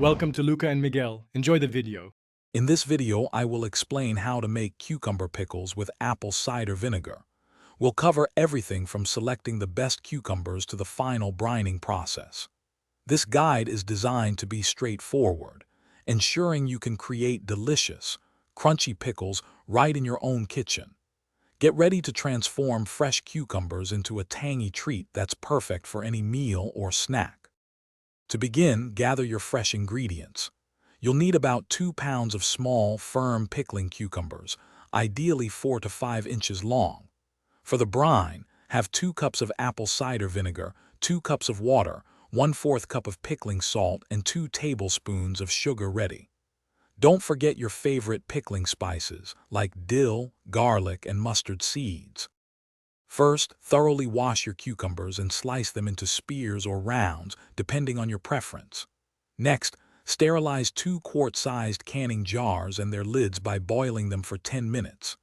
Welcome to Luca and Miguel. Enjoy the video. In this video, I will explain how to make cucumber pickles with apple cider vinegar. We'll cover everything from selecting the best cucumbers to the final brining process. This guide is designed to be straightforward, ensuring you can create delicious, crunchy pickles right in your own kitchen. Get ready to transform fresh cucumbers into a tangy treat that's perfect for any meal or snack. To begin, gather your fresh ingredients. You'll need about 2 pounds of small, firm pickling cucumbers, ideally 4 to 5 inches long. For the brine, have 2 cups of apple cider vinegar, 2 cups of water, 1/4 cup of pickling salt, and 2 tablespoons of sugar ready. Don't forget your favorite pickling spices, like dill, garlic, and mustard seeds. First, thoroughly wash your cucumbers and slice them into spears or rounds, depending on your preference. Next, sterilize 2 quart-sized canning jars and their lids by boiling them for 10 minutes.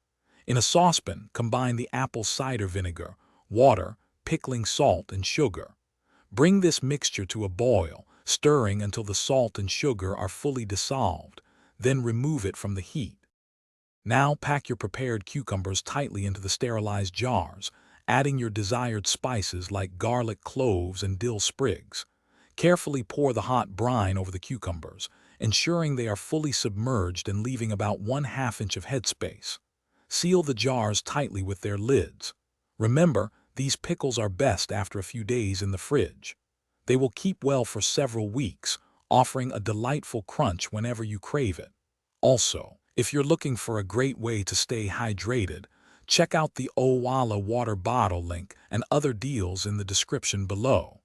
In a saucepan, combine the apple cider vinegar, water, pickling salt, and sugar. Bring this mixture to a boil, stirring until the salt and sugar are fully dissolved, then remove it from the heat. Now pack your prepared cucumbers tightly into the sterilized jars, adding your desired spices like garlic cloves and dill sprigs. Carefully pour the hot brine over the cucumbers, ensuring they are fully submerged and leaving about 1/2 inch of headspace. Seal the jars tightly with their lids. Remember, these pickles are best after a few days in the fridge. They will keep well for several weeks, offering a delightful crunch whenever you crave it. Also, if you're looking for a great way to stay hydrated, check out the Owala water bottle link and other deals in the description below.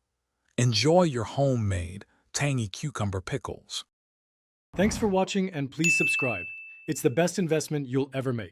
Enjoy your homemade, tangy cucumber pickles. Thanks for watching and please subscribe. It's the best investment you'll ever make.